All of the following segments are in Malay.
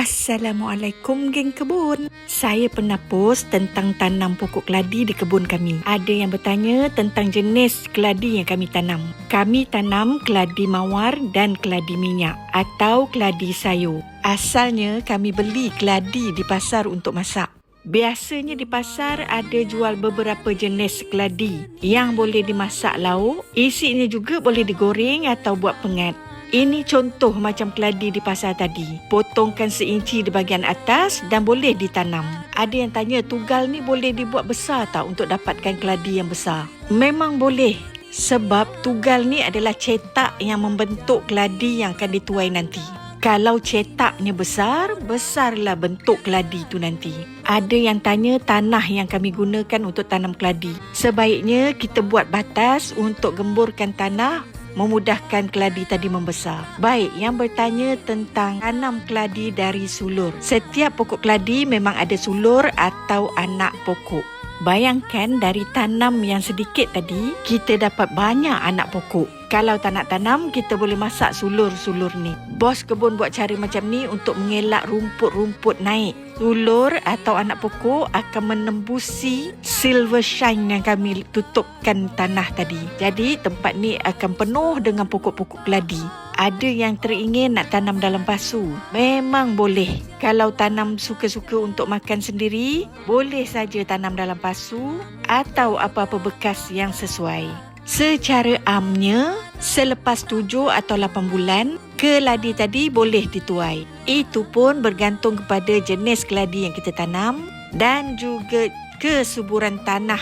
Assalamualaikum geng kebun. Saya pernah post tentang tanam pokok keladi di kebun kami. Ada yang bertanya tentang jenis keladi yang kami tanam. Kami tanam keladi mawar dan keladi minyak atau keladi sayur. Asalnya kami beli keladi di pasar untuk masak. Biasanya di pasar ada jual beberapa jenis keladi yang boleh dimasak lauk, isinya juga boleh digoreng atau buat pengat. Ini contoh macam keladi di pasar tadi. Potongkan seinci di bahagian atas dan boleh ditanam. Ada yang tanya, tugal ni boleh dibuat besar tak untuk dapatkan keladi yang besar? Memang boleh. Sebab tugal ni adalah cetak yang membentuk keladi yang akan dituai nanti. Kalau cetaknya besar, besarlah bentuk keladi tu nanti. Ada yang tanya tanah yang kami gunakan untuk tanam keladi. Sebaiknya kita buat batas untuk gemburkan tanah, memudahkan keladi tadi membesar. Baik, yang bertanya tentang tanam keladi dari sulur. Setiap pokok keladi memang ada sulur atau anak pokok. Bayangkan dari tanam yang sedikit tadi, kita dapat banyak anak pokok. Kalau tak nak tanam, kita boleh masak sulur-sulur ni. Bos kebun buat cara macam ni untuk mengelak rumput-rumput naik. Sulur atau anak pokok akan menembusi silver shine yang kami tutupkan tanah tadi. Jadi tempat ni akan penuh dengan pokok-pokok keladi. Ada yang teringin nak tanam dalam pasu. Memang boleh. Kalau tanam suka-suka untuk makan sendiri, boleh saja tanam dalam pasu atau apa-apa bekas yang sesuai. Secara amnya, selepas 7 atau 8 bulan, keladi tadi boleh dituai. Itu pun bergantung kepada jenis keladi yang kita tanam dan juga kesuburan tanah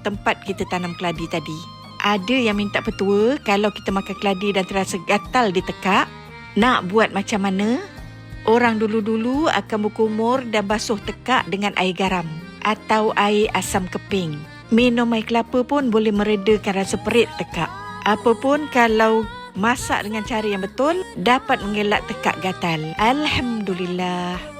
tempat kita tanam keladi tadi. Ada yang minta petua, kalau kita makan keladi dan terasa gatal di tekak, nak buat macam mana? Orang dulu-dulu akan berkumur dan basuh tekak dengan air garam atau air asam keping. Minum air kelapa pun boleh meredakan rasa perit tekak. Apapun kalau masak dengan cara yang betul, dapat mengelak tekak gatal. Alhamdulillah.